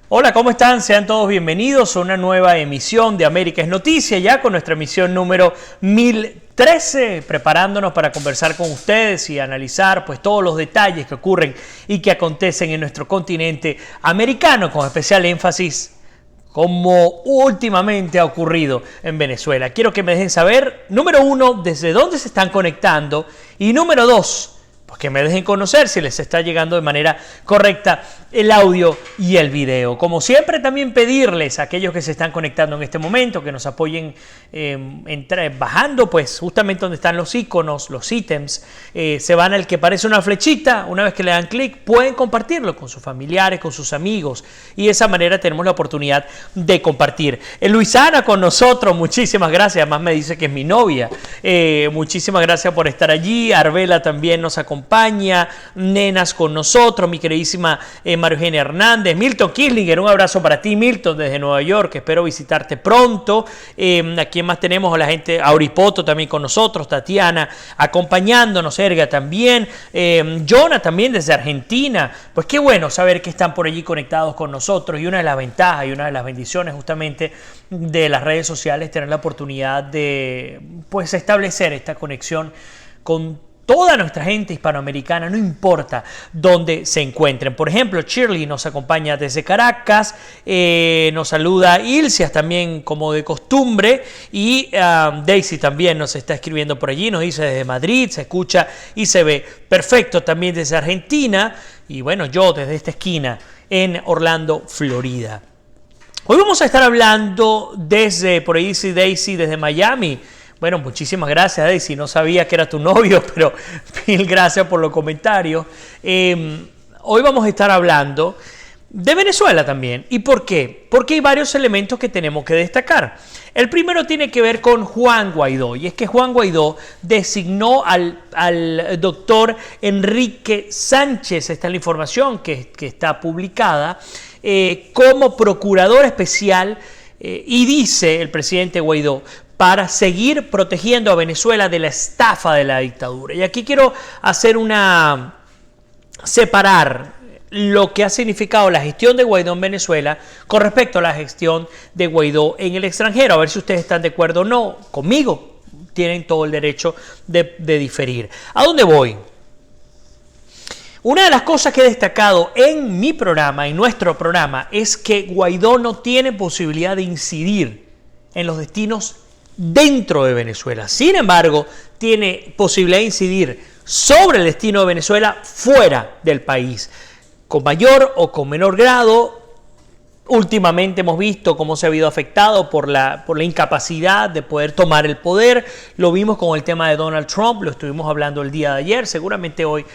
Hola, ¿cómo están? Sean todos bienvenidos a una nueva emisión de América es Noticia, ya con nuestra emisión número 1013, preparándonos para conversar con ustedes y analizar pues todos los detalles que ocurren y que acontecen en nuestro continente americano, con especial énfasis como últimamente ha ocurrido en Venezuela. Quiero que me dejen saber, número uno, desde dónde se están conectando y número dos, pues que me dejen conocer si les está llegando de manera correcta el audio y el video. Como siempre, también pedirles a aquellos que se están conectando en este momento que nos apoyen bajando pues justamente donde están los iconos, los ítems, se van al que parece una flechita. Una vez que le dan clic pueden compartirlo con sus familiares, con sus amigos, y de esa manera tenemos la oportunidad de compartir. Luisana con nosotros, muchísimas gracias, además me dice que es mi novia. Muchísimas gracias por estar allí. Arbela también nos acompaña, Nenas con nosotros, mi queridísima María Eugenia Hernández, Milton Kislinger, un abrazo para ti, Milton, desde Nueva York, espero visitarte pronto. ¿A quién más tenemos? A la gente, Auripoto también con nosotros, Tatiana acompañándonos, Erga también, Jonah también desde Argentina. Pues qué bueno saber que están por allí conectados con nosotros, y una de las ventajas y una de las bendiciones justamente de las redes sociales, tener la oportunidad de pues establecer esta conexión con toda nuestra gente hispanoamericana, no importa dónde se encuentren. Por ejemplo, Shirley nos acompaña desde Caracas, nos saluda Ilcias también como de costumbre, y Daisy también nos está escribiendo por allí, nos dice desde Madrid, se escucha y se ve perfecto también desde Argentina, y bueno, yo desde esta esquina en Orlando, Florida. Hoy vamos a estar hablando desde, por ahí dice Daisy, desde Miami. Bueno, muchísimas gracias, Daisy. No sabía que era tu novio, pero mil gracias por los comentarios. Hoy vamos a estar hablando de Venezuela también. ¿Y por qué? Porque hay varios elementos que tenemos que destacar. El primero tiene que ver con Juan Guaidó, y es que Juan Guaidó designó al doctor Enrique Sánchez, esta es la información que está publicada, como procurador especial, y dice el presidente Guaidó, para seguir protegiendo a Venezuela de la estafa de la dictadura. Y aquí quiero hacer separar lo que ha significado la gestión de Guaidó en Venezuela con respecto a la gestión de Guaidó en el extranjero. A ver si ustedes están de acuerdo o no conmigo. Tienen todo el derecho de diferir. ¿A dónde voy? Una de las cosas que he destacado en mi programa, en nuestro programa, es que Guaidó no tiene posibilidad de incidir en los destinos dentro de Venezuela. Sin embargo, tiene posibilidad de incidir sobre el destino de Venezuela fuera del país, con mayor o con menor grado. Últimamente hemos visto cómo se ha habido afectado por la incapacidad de poder tomar el poder. Lo vimos con el tema de Donald Trump, lo estuvimos hablando el día de ayer. Seguramente hoy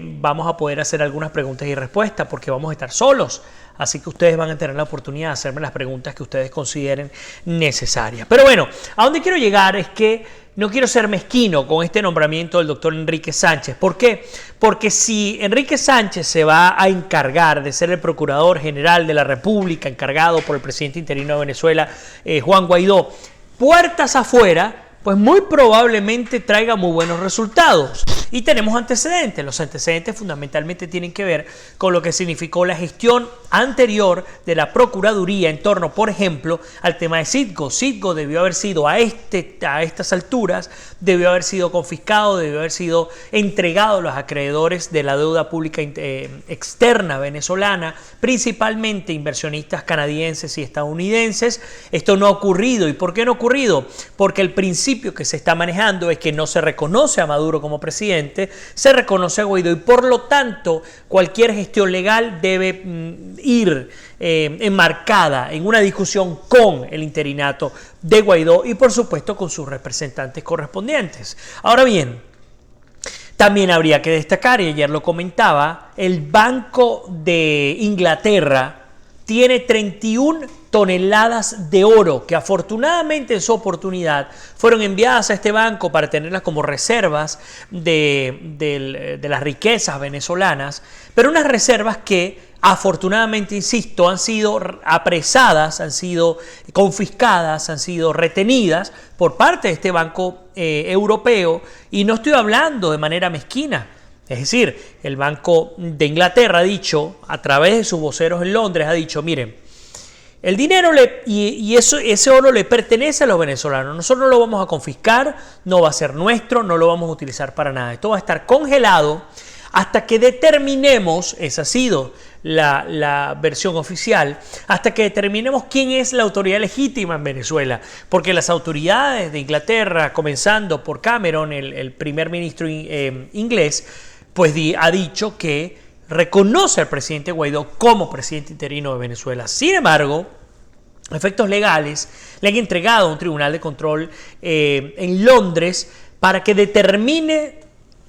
vamos a poder hacer algunas preguntas y respuestas porque vamos a estar solos. Así que ustedes van a tener la oportunidad de hacerme las preguntas que ustedes consideren necesarias. Pero bueno, a donde quiero llegar es que no quiero ser mezquino con este nombramiento del doctor Enrique Sánchez. ¿Por qué? Porque si Enrique Sánchez se va a encargar de ser el Procurador General de la República, encargado por el presidente interino de Venezuela, Juan Guaidó, puertas afuera, pues muy probablemente traiga muy buenos resultados. Y tenemos antecedentes. Los antecedentes fundamentalmente tienen que ver con lo que significó la gestión anterior de la Procuraduría en torno, por ejemplo, al tema de Citgo. Citgo debió haber sido a estas alturas, debió haber sido confiscado, debió haber sido entregado a los acreedores de la deuda pública externa venezolana, principalmente inversionistas canadienses y estadounidenses. Esto no ha ocurrido. ¿Y por qué no ha ocurrido? Porque el principio que se está manejando es que no se reconoce a Maduro como presidente, se reconoce a Guaidó, y por lo tanto cualquier gestión legal debe ir enmarcada en una discusión con el interinato de Guaidó y por supuesto con sus representantes correspondientes. Ahora bien, también habría que destacar, y ayer lo comentaba, el Banco de Inglaterra tiene 31 toneladas de oro que afortunadamente en su oportunidad fueron enviadas a este banco para tenerlas como reservas de las riquezas venezolanas, pero unas reservas que afortunadamente, insisto, han sido apresadas, han sido confiscadas, han sido retenidas por parte de este banco europeo, y no estoy hablando de manera mezquina. Es decir, el Banco de Inglaterra ha dicho, a través de sus voceros en Londres, ha dicho, miren, el dinero ese oro le pertenece a los venezolanos. Nosotros no lo vamos a confiscar, no va a ser nuestro, no lo vamos a utilizar para nada. Esto va a estar congelado hasta que determinemos, esa ha sido la versión oficial, hasta que determinemos quién es la autoridad legítima en Venezuela. Porque las autoridades de Inglaterra, comenzando por Cameron, el primer ministro inglés, pues ha dicho que reconoce al presidente Guaidó como presidente interino de Venezuela. Sin embargo, a efectos legales, le han entregado a un tribunal de control en Londres para que determine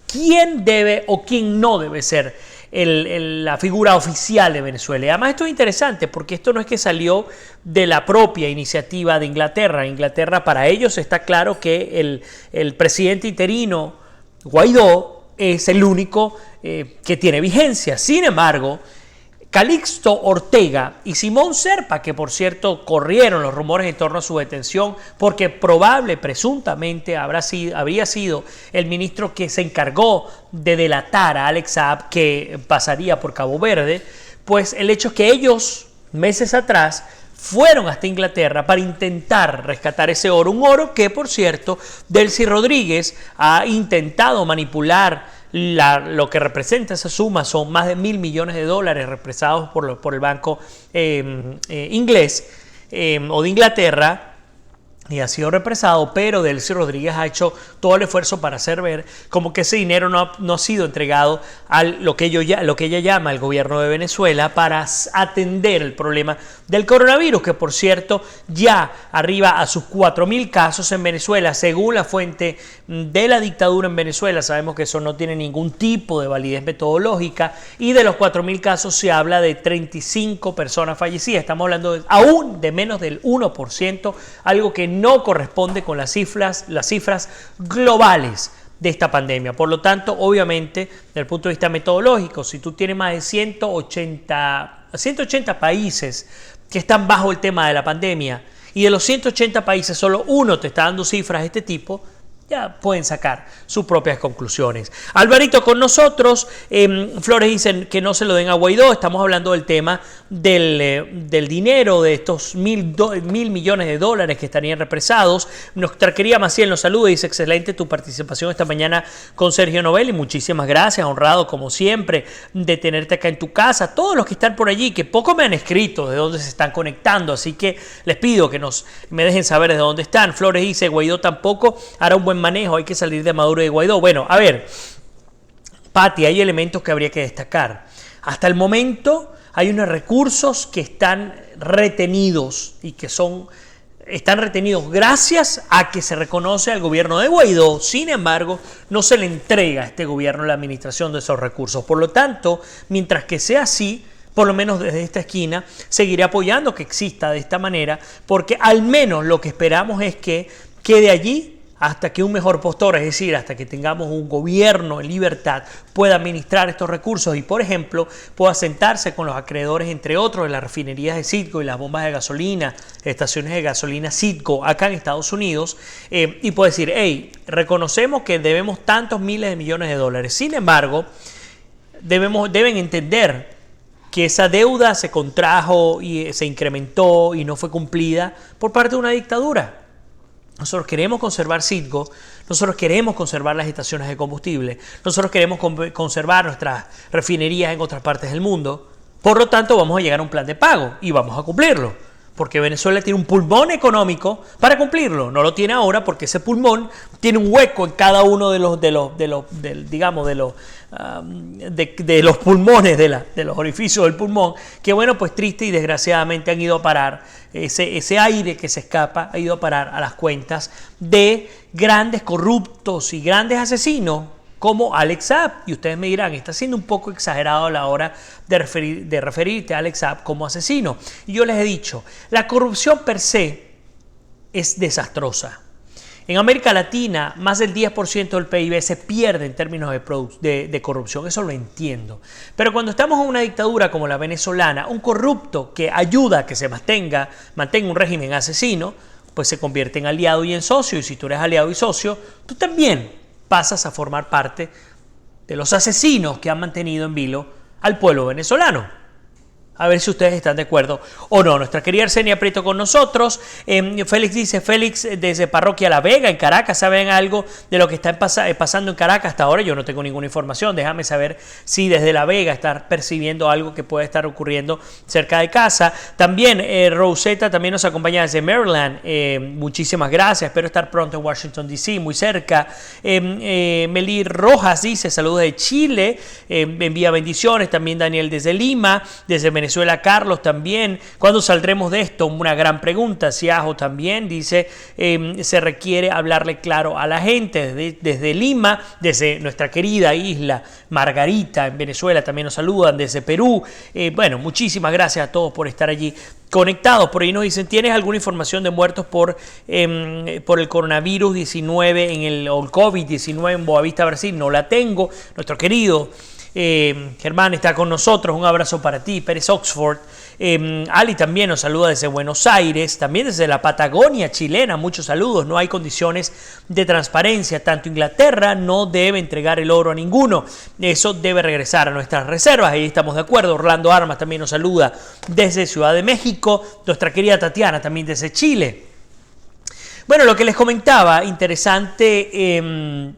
quién debe o quién no debe ser la figura oficial de Venezuela. Y además esto es interesante porque esto no es que salió de la propia iniciativa de Inglaterra. Inglaterra, para ellos está claro que el presidente interino Guaidó es el único que tiene vigencia. Sin embargo, Calixto Ortega y Simón Serpa, que por cierto corrieron los rumores en torno a su detención porque presuntamente habría sido el ministro que se encargó de delatar a Alex Saab, que pasaría por Cabo Verde, pues el hecho es que ellos, meses atrás, fueron hasta Inglaterra para intentar rescatar ese oro, un oro que, por cierto, Delcy Rodríguez ha intentado manipular. Lo que representa esa suma son más de $1.000 millones represados por el banco inglés o de Inglaterra, y ha sido represado, pero Delcy Rodríguez ha hecho todo el esfuerzo para hacer ver como que ese dinero no ha sido entregado a lo que ella llama el gobierno de Venezuela para atender el problema del coronavirus, que por cierto ya arriba a sus 4.000 casos en Venezuela, según la fuente de la dictadura en Venezuela. Sabemos que eso no tiene ningún tipo de validez metodológica, y de los 4.000 casos se habla de 35 personas fallecidas. Estamos hablando aún de menos del 1%, algo que no corresponde con las cifras globales de esta pandemia. Por lo tanto, obviamente, desde el punto de vista metodológico, si tú tienes más de 180 países que están bajo el tema de la pandemia, y de los 180 países solo uno te está dando cifras de este tipo, ya pueden sacar sus propias conclusiones. Alvarito con nosotros. Flores dicen que no se lo den a Guaidó. Estamos hablando del tema del dinero, de estos $1.000 millones que estarían represados. Nuestra querida Maciel nos saluda y dice: excelente tu participación esta mañana con Sergio Novelli. Muchísimas gracias, honrado como siempre de tenerte acá en tu casa. Todos los que están por allí, que poco me han escrito de dónde se están conectando, así que les pido que me dejen saber de dónde están. Flores dice: Guaidó tampoco hará un buen manejo, hay que salir de Maduro y de Guaidó. Bueno, a ver, Pati, hay elementos que habría que destacar. Hasta el momento hay unos recursos que están retenidos y que están retenidos gracias a que se reconoce al gobierno de Guaidó. Sin embargo, no se le entrega a este gobierno la administración de esos recursos. Por lo tanto, mientras que sea así, por lo menos desde esta esquina, seguiré apoyando que exista de esta manera, porque al menos lo que esperamos es que quede allí hasta que un mejor postor, es decir, hasta que tengamos un gobierno en libertad, pueda administrar estos recursos y, por ejemplo, pueda sentarse con los acreedores, entre otros, de las refinerías de Citgo y las bombas de gasolina, estaciones de gasolina Citgo acá en Estados Unidos, y pueda decir: hey, reconocemos que debemos tantos miles de millones de dólares. Sin embargo, deben entender que esa deuda se contrajo y se incrementó y no fue cumplida por parte de una dictadura. Nosotros queremos conservar Citgo, nosotros queremos conservar las estaciones de combustible, nosotros queremos conservar nuestras refinerías en otras partes del mundo. Por lo tanto, vamos a llegar a un plan de pago y vamos a cumplirlo, porque Venezuela tiene un pulmón económico para cumplirlo. No lo tiene ahora porque ese pulmón tiene un hueco en cada uno de los pulmones, de los orificios del pulmón, que bueno, pues triste y desgraciadamente han ido a parar, ese aire que se escapa ha ido a parar a las cuentas de grandes corruptos y grandes asesinos como Alex Saab. Y ustedes me dirán: está siendo un poco exagerado a la hora de referirte a Alex Saab como asesino. Y yo les he dicho, la corrupción per se es desastrosa. En América Latina, más del 10% del PIB se pierde en términos de corrupción. Eso lo entiendo. Pero cuando estamos en una dictadura como la venezolana, un corrupto que ayuda a que se mantenga un régimen asesino, pues se convierte en aliado y en socio. Y si tú eres aliado y socio, tú también pasas a formar parte de los asesinos que han mantenido en vilo al pueblo venezolano. A ver si ustedes están de acuerdo o no. Nuestra querida Arsenia Prieto con nosotros. Félix dice, Félix desde Parroquia La Vega, en Caracas, ¿saben algo de lo que está pasando en Caracas hasta ahora? Yo no tengo ninguna información. Déjame saber si desde La Vega están percibiendo algo que puede estar ocurriendo cerca de casa. También Rosetta también nos acompaña desde Maryland. Muchísimas gracias. Espero estar pronto en Washington, D.C., muy cerca. Meli Rojas dice, saludos de Chile. Envía bendiciones. También Daniel desde Lima, desde Venezuela, Carlos también. ¿Cuándo saldremos de esto? Una gran pregunta. Siajo también dice, se requiere hablarle claro a la gente desde Lima, desde nuestra querida isla Margarita en Venezuela, también nos saludan desde Perú. Bueno, muchísimas gracias a todos por estar allí conectados. Por ahí nos dicen, ¿tienes alguna información de muertos por el coronavirus 19 o el COVID-19 en Boavista, Brasil? No la tengo. Nuestro querido Germán está con nosotros, un abrazo para ti. Pérez Oxford, Ali también nos saluda desde Buenos Aires, también desde la Patagonia chilena, muchos saludos. No hay condiciones de transparencia, tanto Inglaterra no debe entregar el oro a ninguno, eso debe regresar a nuestras reservas, ahí estamos de acuerdo. Orlando Armas también nos saluda desde Ciudad de México, nuestra querida Tatiana también desde Chile. Bueno, lo que les comentaba, interesante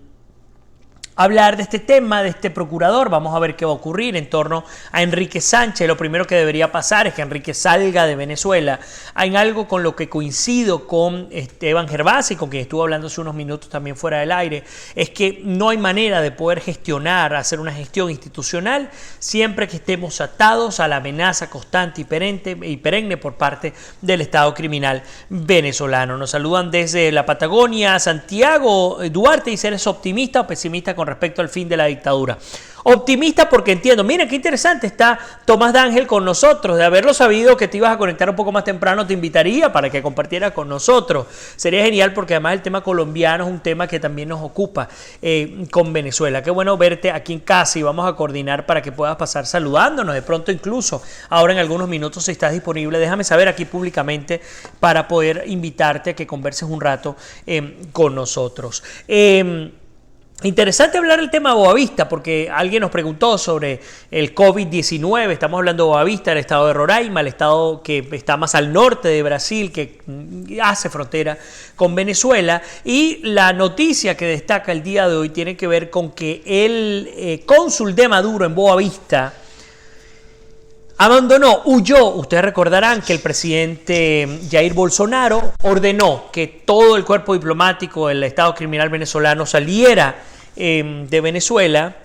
hablar de este tema, de este procurador. Vamos a ver qué va a ocurrir en torno a Enrique Sánchez. Lo primero que debería pasar es que Enrique salga de Venezuela. Hay algo con lo que coincido con Esteban Gervasi, con quien estuve hablando hace unos minutos también fuera del aire, es que no hay manera de poder gestionar, hacer una gestión institucional siempre que estemos atados a la amenaza constante y perenne por parte del Estado criminal venezolano. Nos saludan desde la Patagonia. Santiago Duarte dice, ¿eres optimista o pesimista con respecto al fin de la dictadura? Optimista porque entiendo, mira qué interesante, está Tomás D'Ángel con nosotros. De haberlo sabido que te ibas a conectar un poco más temprano, te invitaría para que compartieras con nosotros. Sería genial porque además el tema colombiano es un tema que también nos ocupa con Venezuela. Qué bueno verte aquí en casa y vamos a coordinar para que puedas pasar saludándonos. De pronto incluso ahora en algunos minutos si estás disponible, déjame saber aquí públicamente para poder invitarte a que converses un rato con nosotros. Interesante hablar del tema de Boavista porque alguien nos preguntó sobre el COVID-19. Estamos hablando de Boavista, el estado de Roraima, el estado que está más al norte de Brasil, que hace frontera con Venezuela. Y la noticia que destaca el día de hoy tiene que ver con que el cónsul de Maduro en Boavista huyó. Ustedes recordarán que el presidente Jair Bolsonaro ordenó que todo el cuerpo diplomático del Estado criminal venezolano saliera de Venezuela.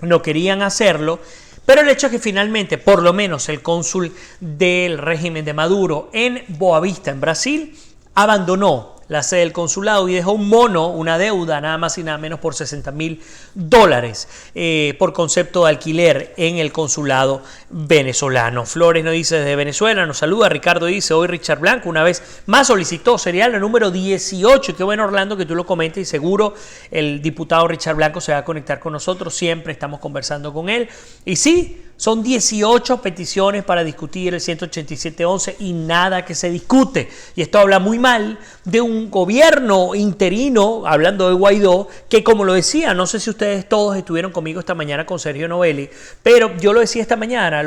No querían hacerlo, pero el hecho es que finalmente, por lo menos el cónsul del régimen de Maduro en Boavista, en Brasil, abandonó la sede del consulado y dejó un mono, una deuda, nada más y nada menos por $60,000 por concepto de alquiler en el consulado venezolano. Flores nos dice desde Venezuela, nos saluda. Ricardo dice, hoy Richard Blanco una vez más solicitó serial el número 18. Qué bueno, Orlando, que tú lo comentes y seguro el diputado Richard Blanco se va a conectar con nosotros. Siempre estamos conversando con él. Y sí, son 18 peticiones para discutir el 187.11 y nada que se discute. Y esto habla muy mal de un gobierno interino, hablando de Guaidó, que como lo decía, no sé si ustedes todos estuvieron conmigo esta mañana con Sergio Novelli, pero yo lo decía esta mañana,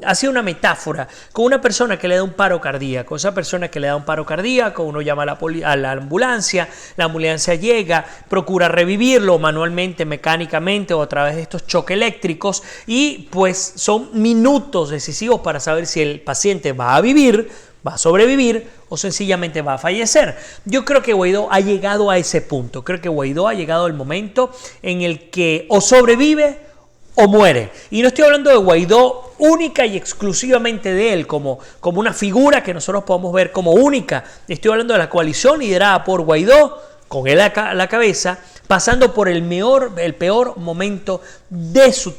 hacía una metáfora con una persona que le da un paro cardíaco. Esa persona que le da un paro cardíaco, uno llama a la ambulancia llega, procura revivirlo manualmente, mecánicamente o a través de estos choques eléctricos y pues son minutos decisivos para saber si el paciente va a vivir, va a sobrevivir o sencillamente va a fallecer. Yo creo que Guaidó ha llegado a ese punto. Creo que Guaidó ha llegado al momento en el que o sobrevive o muere. Y no estoy hablando de Guaidó única y exclusivamente de él como una figura que nosotros podemos ver como única. Estoy hablando de la coalición liderada por Guaidó, con él a la cabeza, pasando por el peor momento de su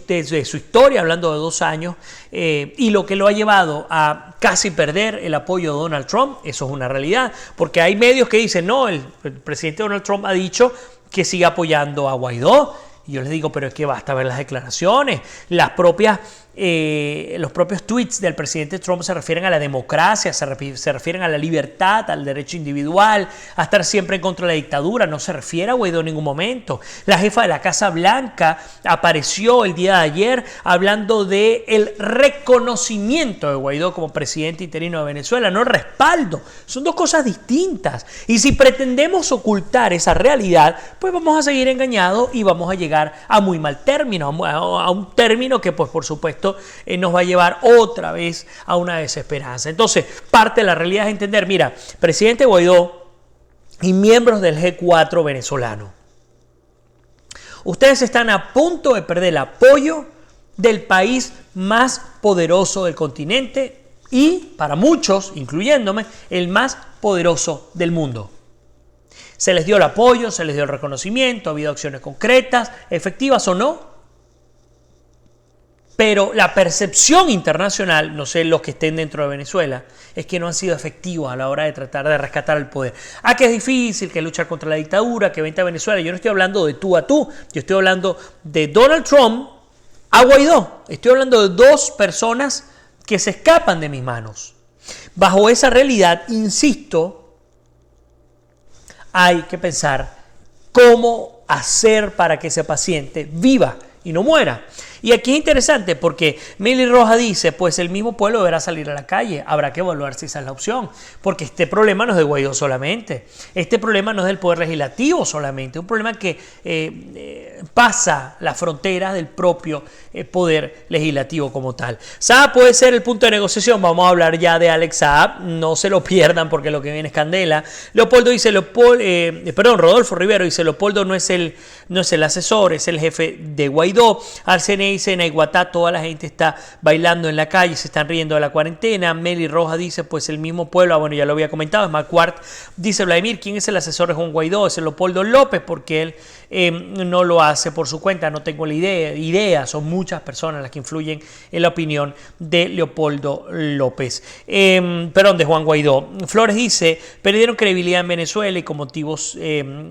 historia, hablando de 2 años, y lo que lo ha llevado a casi perder el apoyo de Donald Trump. Eso es una realidad, porque hay medios que dicen, no, el presidente Donald Trump ha dicho que sigue apoyando a Guaidó. Y yo les digo, pero es que basta ver las declaraciones. Las propias los propios tweets del presidente Trump se refieren a la democracia, se refieren a la libertad, al derecho individual, a estar siempre en contra de la dictadura. No se refiere a Guaidó en ningún momento. La jefa de la Casa Blanca apareció el día de ayer hablando del reconocimiento de Guaidó como presidente interino de Venezuela, no el respaldo. Son dos cosas distintas. Y si pretendemos ocultar esa realidad, pues vamos a seguir engañados y vamos a llegar a muy mal término, a un término que, pues, por supuesto, nos va a llevar otra vez a una desesperanza. Entonces, parte de la realidad es entender, mira, presidente Guaidó y miembros del G4 venezolano, ustedes están a punto de perder el apoyo del país más poderoso del continente y, para muchos, incluyéndome, el más poderoso del mundo. Se les dio el apoyo, se les dio el reconocimiento, ha habido acciones concretas, efectivas o no. Pero la percepción internacional, no sé los que estén dentro de Venezuela, es que no han sido efectivos a la hora de tratar de rescatar el poder. Que es difícil, que luchar contra la dictadura, que vente a Venezuela. Yo no estoy hablando de tú a tú, yo estoy hablando de Donald Trump a Guaidó. Estoy hablando de dos personas que se escapan de mis manos. Bajo esa realidad, insisto, hay que pensar cómo hacer para que ese paciente viva y no muera. Y aquí es interesante porque Meli Rojas dice, pues el mismo pueblo deberá salir a la calle. Habrá que evaluar si esa es la opción. Porque este problema no es de Guaidó solamente. Este problema no es del Poder Legislativo solamente. Es un problema que pasa las fronteras del propio Poder Legislativo como tal. Saab puede ser el punto de negociación. Vamos a hablar ya de Alex Saab. No se lo pierdan porque lo que viene es candela. Rodolfo Rivero dice, Leopoldo no es el asesor, es el jefe de Guaidó. Arsenio dice, en Iguatá toda la gente está bailando en la calle, se están riendo de la cuarentena. Meli Rojas dice, pues el mismo pueblo, bueno, ya lo había comentado, es Macuart. Dice Vladimir, ¿quién es el asesor de Juan Guaidó? Es el Leopoldo López, porque él no lo hace por su cuenta, no tengo la idea. Son muchas personas las que influyen en la opinión de Leopoldo López. De Juan Guaidó. Flores dice, perdieron credibilidad en Venezuela y con motivos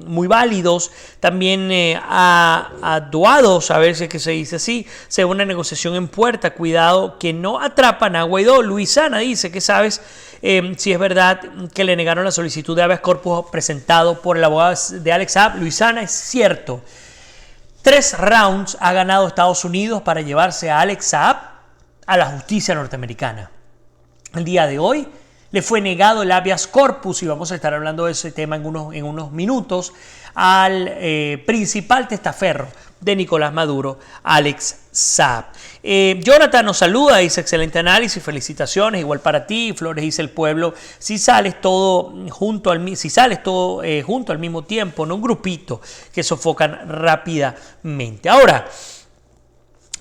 muy válidos. También aduados, a ver si es que se dice así, según una negociación en puerta, cuidado que no atrapan a Guaidó. Luisana dice que sabes si es verdad que le negaron la solicitud de habeas corpus presentado por el abogado de Alex Saab. Luisana, es cierto. 3 rounds ha ganado Estados Unidos para llevarse a Alex Saab a la justicia norteamericana. El día de hoy le fue negado el habeas corpus, y vamos a estar hablando de ese tema en unos minutos, al principal testaferro de Nicolás Maduro, Alex Saab. Jonathan nos saluda, dice excelente análisis, felicitaciones, igual para ti. Flores dice el pueblo, si sales todo junto al mismo tiempo, no un grupito que sofocan rápidamente. Ahora,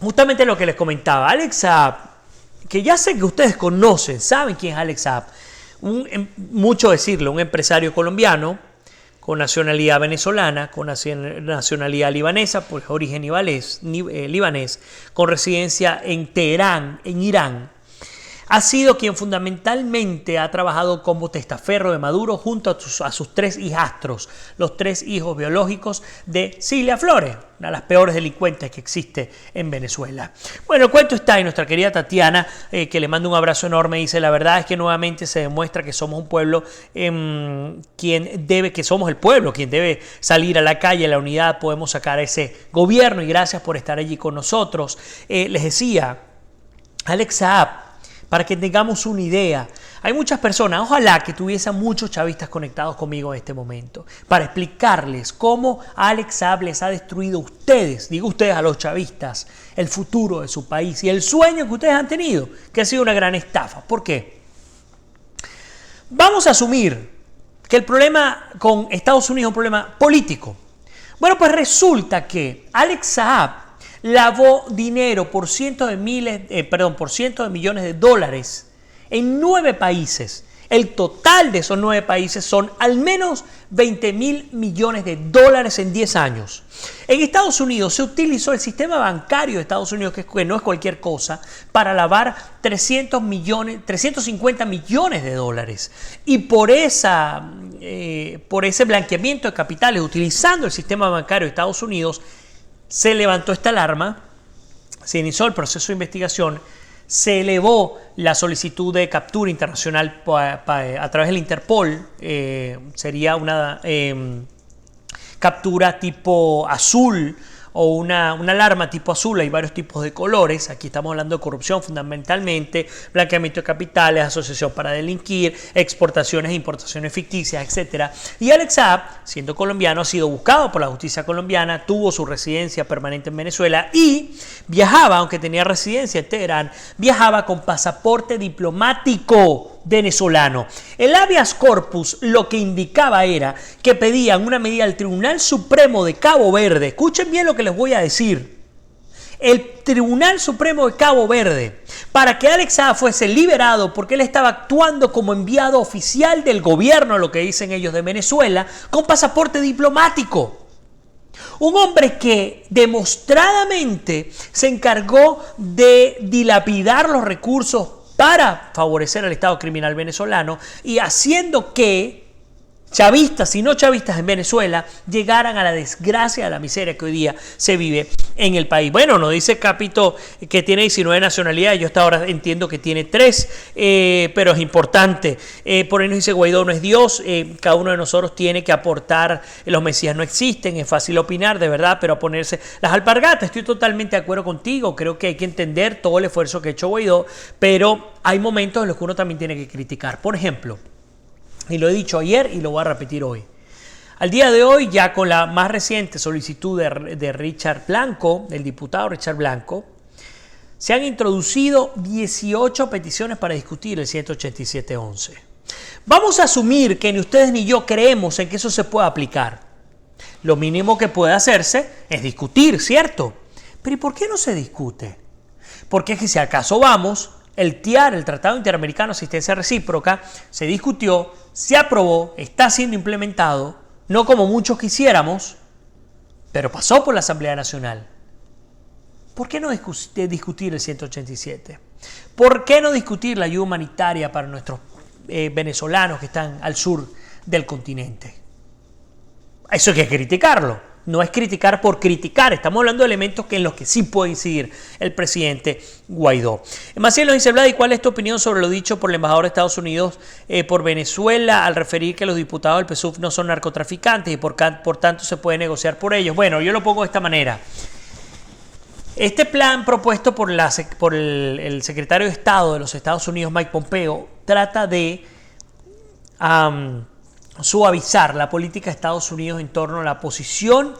justamente lo que les comentaba, Alex Saab, que ya sé que ustedes conocen, saben quién es Alex Saab, mucho decirlo, un empresario colombiano con nacionalidad venezolana, con nacionalidad libanesa, por origen libanés, con residencia en Teherán, en Irán. Ha sido quien fundamentalmente ha trabajado como testaferro de Maduro junto a sus 3 hijastros, los 3 hijos biológicos de Cilia Flores, una de las peores delincuentes que existe en Venezuela. Bueno, el cuento está en nuestra querida Tatiana, que le mando un abrazo enorme. Dice, la verdad es que nuevamente se demuestra que somos un pueblo quien debe salir a la calle, a la unidad, podemos sacar a ese gobierno, y gracias por estar allí con nosotros. Les decía, Alex Saab, para que tengamos una idea, hay muchas personas, ojalá que tuviesen muchos chavistas conectados conmigo en este momento, para explicarles cómo Alex Saab les ha destruido a ustedes, digo ustedes a los chavistas, el futuro de su país y el sueño que ustedes han tenido, que ha sido una gran estafa. ¿Por qué? Vamos a asumir que el problema con Estados Unidos es un problema político. Bueno, pues resulta que Alex Saab lavó dinero por cientos de millones de dólares en 9 países. El total de esos 9 países son al menos 20.000 millones de dólares en 10 años. En Estados Unidos se utilizó el sistema bancario de Estados Unidos, que no es cualquier cosa, para lavar 350 millones de dólares. Y por ese blanqueamiento de capitales, utilizando el sistema bancario de Estados Unidos, se levantó esta alarma se inició el proceso de investigación, se elevó la solicitud de captura internacional a través del Interpol. Sería una captura tipo azul o una alarma tipo azul. Hay varios tipos de colores. Aquí estamos hablando de corrupción fundamentalmente, blanqueamiento de capitales, asociación para delinquir, exportaciones e importaciones ficticias, etc. Y Alex Saab, siendo colombiano, ha sido buscado por la justicia colombiana, tuvo su residencia permanente en Venezuela y viajaba, aunque tenía residencia en Teherán, viajaba con pasaporte diplomático venezolano. El habeas corpus lo que indicaba era que pedían una medida al Tribunal Supremo de Cabo Verde. Escuchen bien lo que les voy a decir. El Tribunal Supremo de Cabo Verde, para que Alex Saab fuese liberado porque él estaba actuando como enviado oficial del gobierno, lo que dicen ellos, de Venezuela, con pasaporte diplomático. Un hombre que demostradamente se encargó de dilapidar los recursos para favorecer al Estado criminal venezolano y haciendo que chavistas y no chavistas en Venezuela llegaran a la desgracia, a la miseria que hoy día se vive en el país. Bueno, nos dice Capito que tiene 19 nacionalidades, yo hasta ahora entiendo que tiene 3, pero es importante. Por ahí nos dice Guaidó no es Dios, cada uno de nosotros tiene que aportar, los mesías no existen, es fácil opinar de verdad, pero ponerse las alpargatas, estoy totalmente de acuerdo contigo, creo que hay que entender todo el esfuerzo que ha hecho Guaidó, pero hay momentos en los que uno también tiene que criticar. Por ejemplo, y lo he dicho ayer y lo voy a repetir hoy. Al día de hoy, ya con la más reciente solicitud de Richard Blanco, del diputado Richard Blanco, se han introducido 18 peticiones para discutir el 187.11. Vamos a asumir que ni ustedes ni yo creemos en que eso se pueda aplicar. Lo mínimo que puede hacerse es discutir, ¿cierto? Pero ¿y por qué no se discute? Porque es que si acaso vamos, el TIAR, el Tratado Interamericano de Asistencia Recíproca, se discutió, se aprobó, está siendo implementado, no como muchos quisiéramos, pero pasó por la Asamblea Nacional. ¿Por qué no discutir el 187? ¿Por qué no discutir la ayuda humanitaria para nuestros venezolanos que están al sur del continente? Eso hay que criticarlo. No es criticar por criticar, estamos hablando de elementos en los que sí puede incidir el presidente Guaidó. Maciel nos dice, Vlad, ¿cuál es tu opinión sobre lo dicho por el embajador de Estados Unidos por Venezuela al referir que los diputados del PSUV no son narcotraficantes y por tanto se puede negociar por ellos? Bueno, yo lo pongo de esta manera. Este plan propuesto por el secretario de Estado de los Estados Unidos, Mike Pompeo, trata de suavizar la política de Estados Unidos en torno a la posición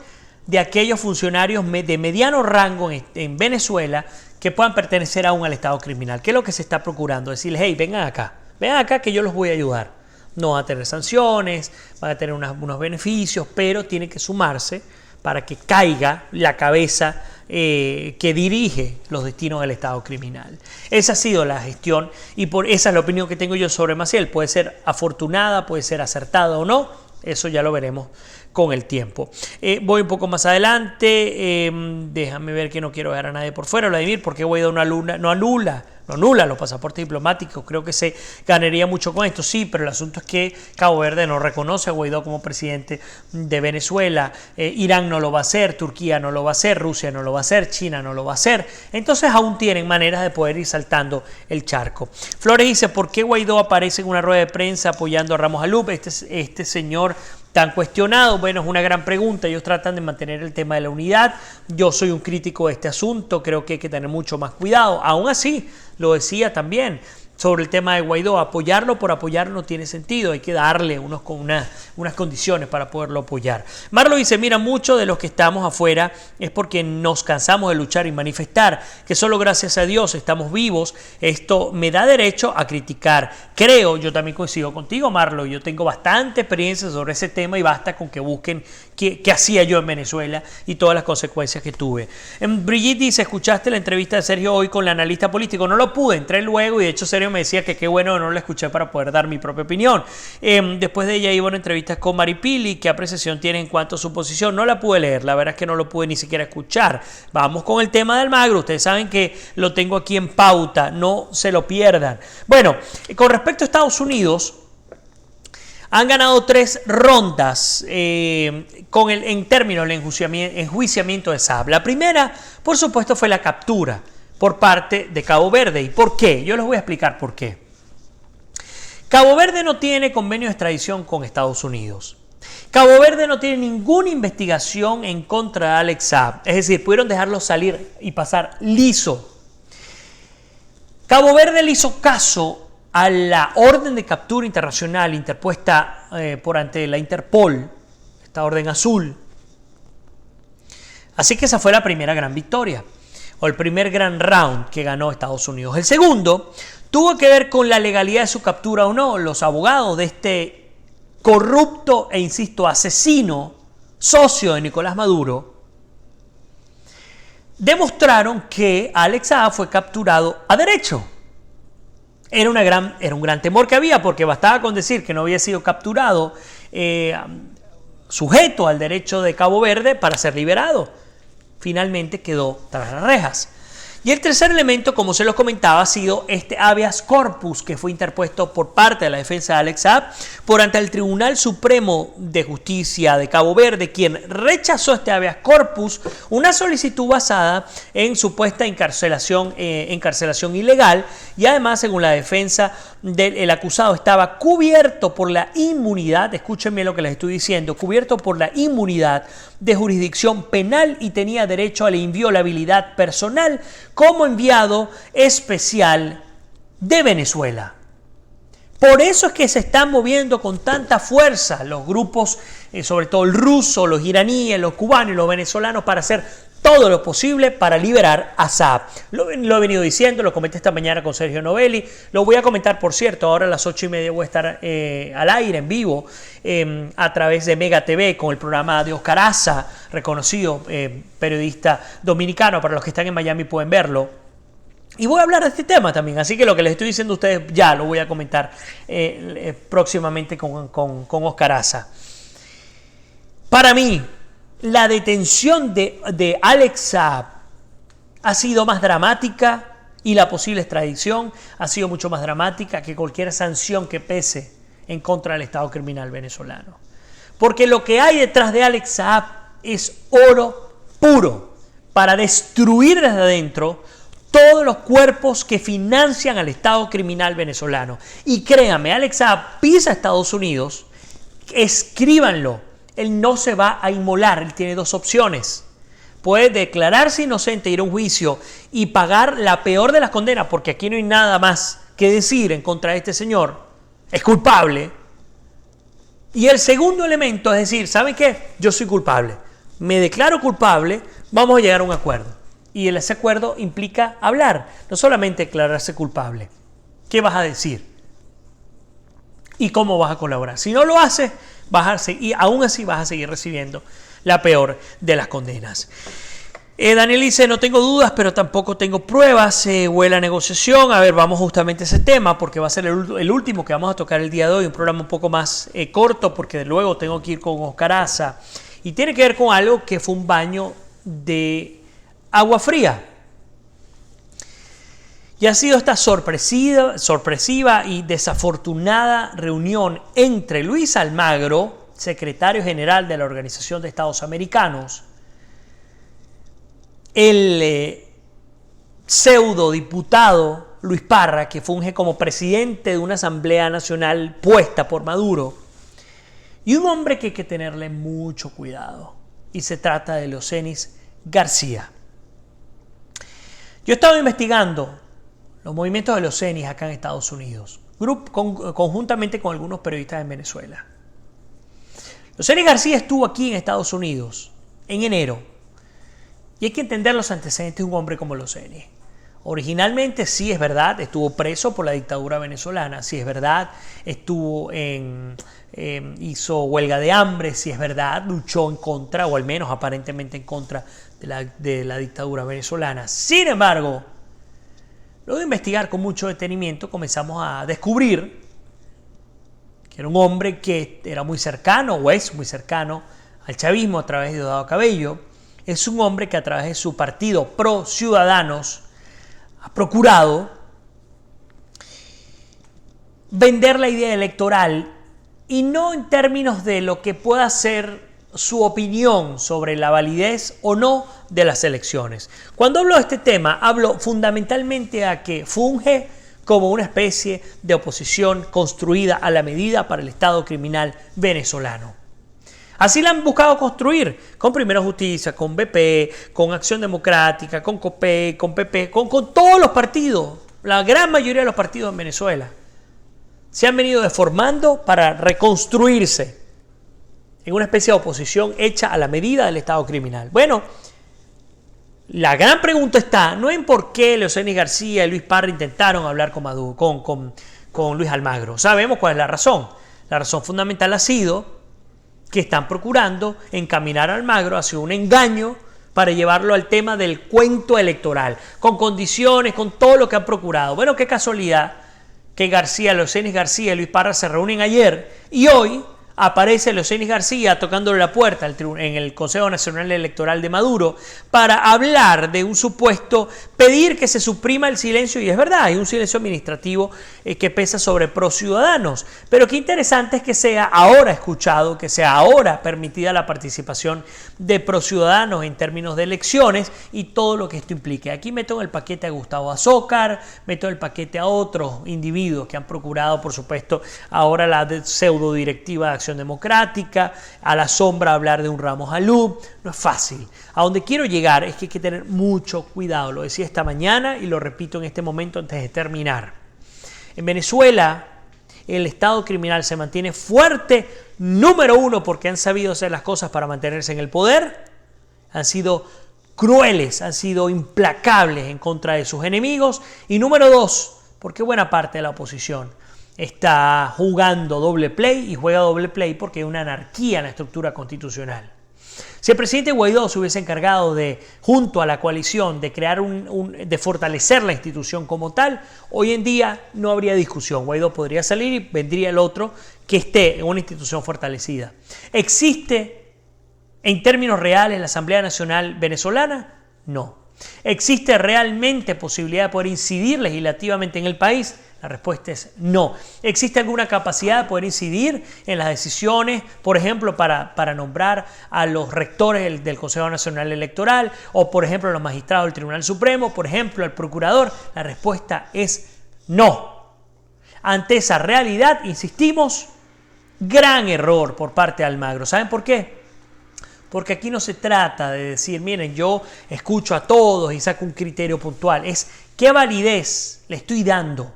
de aquellos funcionarios de mediano rango en Venezuela que puedan pertenecer aún al Estado criminal. ¿Qué es lo que se está procurando? Decirles, hey, vengan acá que yo los voy a ayudar. No van a tener sanciones, van a tener unos beneficios, pero tienen que sumarse para que caiga la cabeza que dirige los destinos del Estado criminal. Esa ha sido la gestión y esa es la opinión que tengo yo sobre Maciel. Puede ser afortunada, puede ser acertada o no, eso ya lo veremos con el tiempo. Voy un poco más adelante, déjame ver que no quiero dejar a nadie por fuera. Vladimir, ¿por qué Guaidó no anula los pasaportes diplomáticos? Creo que se ganaría mucho con esto, sí, pero el asunto es que Cabo Verde no reconoce a Guaidó como presidente de Venezuela, Irán no lo va a hacer, Turquía no lo va a hacer, Rusia no lo va a hacer, China no lo va a hacer, entonces aún tienen maneras de poder ir saltando el charco. Flores dice, ¿por qué Guaidó aparece en una rueda de prensa apoyando a Ramos Alup? Este señor tan cuestionado, bueno, es una gran pregunta. Ellos tratan de mantener el tema de la unidad. Yo soy un crítico de este asunto, creo que hay que tener mucho más cuidado. Aún así, lo decía también sobre el tema de Guaidó, apoyarlo por apoyar no tiene sentido, hay que darle unas condiciones para poderlo apoyar. Marlo dice, mira, muchos de los que estamos afuera es porque nos cansamos de luchar y manifestar, que solo gracias a Dios estamos vivos. Esto me da derecho a criticar. Creo, yo también coincido contigo, Marlo, yo tengo bastante experiencia sobre ese tema y basta con que busquen qué hacía yo en Venezuela y todas las consecuencias que tuve. Brigitte dice, ¿escuchaste la entrevista de Sergio hoy con el analista político? No lo pude, entré luego y de hecho Sergio me decía que qué bueno no la escuché para poder dar mi propia opinión. Después de ella iba una entrevista con Maripili. ¿Qué apreciación tiene en cuanto a su posición? No la pude leer, la verdad es que no lo pude ni siquiera escuchar. Vamos con el tema de Almagro, ustedes saben que lo tengo aquí en pauta, no se lo pierdan. Bueno, con respecto a Estados Unidos, Han ganado 3 rondas en términos del enjuiciamiento de Saab. La primera, por supuesto, fue la captura por parte de Cabo Verde. ¿Y por qué? Yo les voy a explicar por qué. Cabo Verde no tiene convenio de extradición con Estados Unidos. Cabo Verde no tiene ninguna investigación en contra de Alex Saab. Es decir, pudieron dejarlo salir y pasar liso. Cabo Verde le hizo caso a la orden de captura internacional interpuesta por ante la Interpol, esta orden azul. Así que esa fue la primera gran victoria, o el primer gran round que ganó Estados Unidos. El segundo tuvo que ver con la legalidad de su captura o no. Los abogados de este corrupto e, insisto, asesino, socio de Nicolás Maduro, demostraron que Alex Saab fue capturado a derecho. Era un gran temor que había, porque bastaba con decir que no había sido capturado sujeto al derecho de Cabo Verde para ser liberado. Finalmente quedó tras las rejas. Y el tercer elemento, como se los comentaba, ha sido este habeas corpus que fue interpuesto por parte de la defensa de Alex Saab por ante el Tribunal Supremo de Justicia de Cabo Verde, quien rechazó este habeas corpus, una solicitud basada en supuesta encarcelación ilegal, y además, según la defensa, el acusado estaba cubierto por la inmunidad, escúchenme lo que les estoy diciendo, cubierto por la inmunidad de jurisdicción penal y tenía derecho a la inviolabilidad personal como enviado especial de Venezuela. Por eso es que se están moviendo con tanta fuerza los grupos, sobre todo el ruso, los iraníes, los cubanos y los venezolanos, para hacer todo lo posible para liberar a Saab. Lo he venido diciendo, lo comenté esta mañana con Sergio Novelli, lo voy a comentar, por cierto, ahora a las 8:30 voy a estar al aire, en vivo, a través de Mega TV, con el programa de Oscar Aza, reconocido periodista dominicano. Para los que están en Miami pueden verlo. Y voy a hablar de este tema también, así que lo que les estoy diciendo a ustedes ya lo voy a comentar próximamente con Oscar Aza. Para mí, la detención de Alex Saab ha sido más dramática, y la posible extradición ha sido mucho más dramática que cualquier sanción que pese en contra del Estado criminal venezolano. Porque lo que hay detrás de Alex Saab es oro puro para destruir desde adentro todos los cuerpos que financian al Estado criminal venezolano. Y créanme, Alex Saab pisa a Estados Unidos, escríbanlo. Él no se va a inmolar, él tiene 2 opciones. Puede declararse inocente, ir a un juicio y pagar la peor de las condenas, porque aquí no hay nada más que decir en contra de este señor. Es culpable. Y el segundo elemento es decir, ¿saben qué? Yo soy culpable. Me declaro culpable, vamos a llegar a un acuerdo. Y ese acuerdo implica hablar, no solamente declararse culpable. ¿Qué vas a decir? ¿Y cómo vas a colaborar? Si no lo haces, y aún así vas a seguir recibiendo la peor de las condenas. Daniel dice, no tengo dudas, pero tampoco tengo pruebas. Huele a negociación. A ver, vamos justamente a ese tema, porque va a ser el último que vamos a tocar el día de hoy. Un programa un poco más corto, porque luego tengo que ir con Oscar Aza. Y tiene que ver con algo que fue un baño de agua fría. Y ha sido esta sorpresiva y desafortunada reunión entre Luis Almagro, secretario general de la Organización de Estados Americanos, el pseudodiputado Luis Parra, que funge como presidente de una Asamblea Nacional puesta por Maduro, y un hombre que hay que tenerle mucho cuidado, y se trata de Leocenis García. Yo he estado investigando los movimientos de Leocenis acá en Estados Unidos, conjuntamente con algunos periodistas en Venezuela. Leocenis García estuvo aquí en Estados Unidos en enero, y hay que entender los antecedentes de un hombre como Leocenis. Originalmente, sí es verdad, estuvo preso por la dictadura venezolana, sí es verdad, hizo huelga de hambre, sí es verdad, luchó en contra, o al menos aparentemente en contra de la dictadura venezolana. Sin embargo, luego de investigar con mucho detenimiento, comenzamos a descubrir que era un hombre que era muy cercano, o es muy cercano, al chavismo a través de Diosdado Cabello. Es un hombre que a través de su partido Pro Ciudadanos ha procurado vender la idea electoral y no en términos de lo que pueda ser su opinión sobre la validez o no de las elecciones. Cuando hablo de este tema, hablo fundamentalmente a que funge como una especie de oposición construida a la medida para el Estado criminal venezolano. Así la han buscado construir, con Primero Justicia, con BP, con Acción Democrática, con COPEI, con PP, con todos los partidos, la gran mayoría de los partidos en Venezuela. Se han venido deformando para reconstruirse en una especie de oposición hecha a la medida del Estado criminal. Bueno, la gran pregunta está no en por qué Leocenis García y Luis Parra intentaron hablar con Luis Almagro. Sabemos cuál es la razón. La razón fundamental ha sido que están procurando encaminar a Almagro hacia un engaño para llevarlo al tema del cuento electoral, con condiciones, con todo lo que han procurado. Bueno, qué casualidad que Leocenis García y Luis Parra se reúnen ayer y hoy aparece Leocenis García tocándole la puerta en el Consejo Nacional Electoral de Maduro para hablar de un supuesto pedir que se suprima el silencio, y es verdad, hay un silencio administrativo que pesa sobre ProCiudadanos, pero qué interesante es que sea ahora escuchado, que sea ahora permitida la participación de ProCiudadanos en términos de elecciones y todo lo que esto implique. Aquí meto en el paquete a Gustavo Azócar, meto en el paquete a otros individuos que han procurado, por supuesto, ahora la pseudo directiva de Acción Democrática, a la sombra hablar de un Ramos Alú. No es fácil. A donde quiero llegar es que hay que tener mucho cuidado. Lo decía esta mañana y lo repito en este momento antes de terminar. En Venezuela, el Estado criminal se mantiene fuerte, número uno, porque han sabido hacer las cosas para mantenerse en el poder. Han sido crueles, han sido implacables en contra de sus enemigos. Y número dos, porque buena parte de la oposición está jugando doble play y juega doble play porque hay una anarquía en la estructura constitucional. Si el presidente Guaidó se hubiese encargado de, junto a la coalición, de crear de fortalecer la institución como tal, hoy en día no habría discusión. Guaidó podría salir y vendría el otro que esté en una institución fortalecida. ¿Existe en términos reales la Asamblea Nacional Venezolana? No. ¿Existe realmente posibilidad de poder incidir legislativamente en el país? La respuesta es no. ¿Existe alguna capacidad de poder incidir en las decisiones, por ejemplo, para nombrar a los rectores del Consejo Nacional Electoral o, por ejemplo, a los magistrados del Tribunal Supremo, por ejemplo, al procurador? La respuesta es no. Ante esa realidad, insistimos, gran error por parte de Almagro. ¿Saben por qué? Porque aquí no se trata de decir, miren, yo escucho a todos y saco un criterio puntual. Es qué validez le estoy dando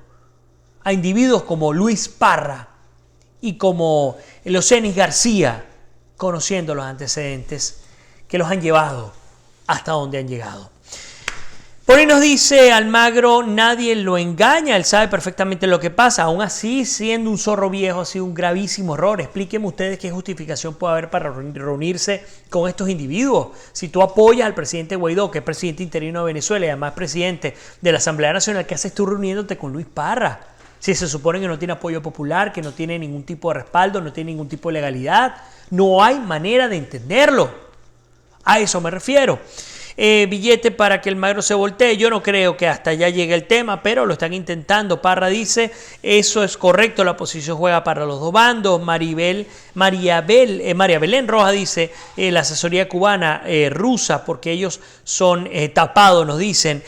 a individuos como Luis Parra y como Leocenis García, conociendo los antecedentes que los han llevado hasta donde han llegado. Por ahí nos dice Almagro, nadie lo engaña, él sabe perfectamente lo que pasa. Aún así, siendo un zorro viejo, ha sido un gravísimo error. Explíquenme ustedes qué justificación puede haber para reunirse con estos individuos. Si tú apoyas al presidente Guaidó, que es presidente interino de Venezuela y además presidente de la Asamblea Nacional, ¿qué haces tú reuniéndote con Luis Parra? Si se supone que no tiene apoyo popular, que no tiene ningún tipo de respaldo, no tiene ningún tipo de legalidad, no hay manera de entenderlo. A eso me refiero. Billete para que Almagro se voltee. Yo no creo que hasta allá llegue el tema, pero lo están intentando. Parra dice, eso es correcto, la oposición juega para los dos bandos. María Belén Rojas dice, la asesoría cubana rusa, porque ellos son tapados, nos dicen.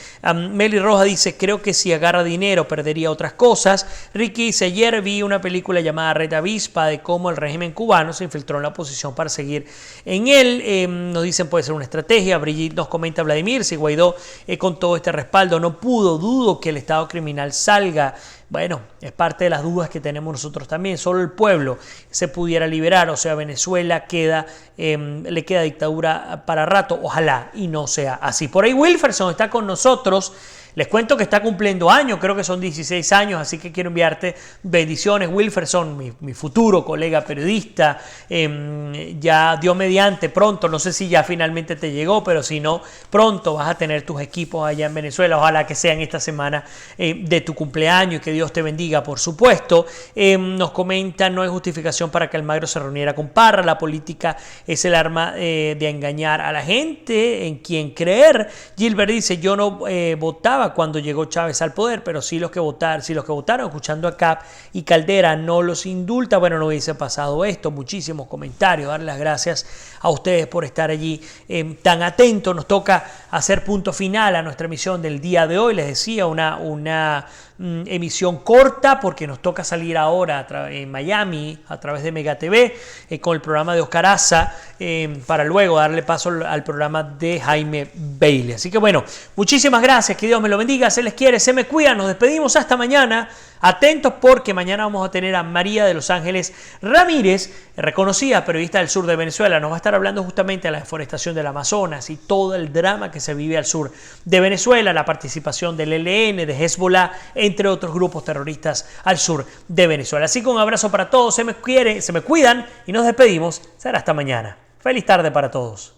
Meli Rojas dice, creo que si agarra dinero perdería otras cosas. Ricky dice, ayer vi una película llamada Red Avispa de cómo el régimen cubano se infiltró en la oposición para seguir en él. Nos dicen, puede ser una estrategia. Brigitte nos comenta, Vladimir, si Guaidó con todo este respaldo no pudo, dudo que el Estado criminal salga. Bueno, es parte de las dudas que tenemos nosotros también. Solo el pueblo se pudiera liberar, o sea, Venezuela le queda dictadura para rato, ojalá y no sea así. Por ahí Wilferson está con nosotros. Les cuento que está cumpliendo años, creo que son 16 años, así que quiero enviarte bendiciones. Wilferson, mi futuro colega periodista, ya Dios mediante pronto, no sé si ya finalmente te llegó, pero si no, pronto vas a tener tus equipos allá en Venezuela, ojalá que sean esta semana de tu cumpleaños y que Dios te bendiga, por supuesto. Nos comentan, no hay justificación para que Almagro se reuniera con Parra, la política es el arma de engañar a la gente, en quien creer. Gilbert dice, yo no votaba estaba cuando llegó Chávez al poder, pero sí los que votaron escuchando a Cap y Caldera no los indulta, bueno, no hubiese pasado esto. Muchísimos comentarios, dar las gracias a ustedes por estar allí tan atentos. Nos toca hacer punto final a nuestra emisión del día de hoy. Les decía, una emisión corta porque nos toca salir ahora en Miami a través de Mega TV con el programa de Oscar Aza para luego darle paso al programa de Jaime Bailey. Así que bueno, muchísimas gracias, que Dios me lo bendiga, se les quiere, se me cuidan, nos despedimos hasta mañana. Atentos porque mañana vamos a tener a María de Los Ángeles Ramírez, reconocida periodista del sur de Venezuela. Nos va a estar hablando justamente de la deforestación del Amazonas y todo el drama que se vive al sur de Venezuela, la participación del ELN, de Hezbollah, entre otros grupos terroristas al sur de Venezuela. Así que un abrazo para todos, se me cuidan y nos despedimos. Será hasta mañana. Feliz tarde para todos.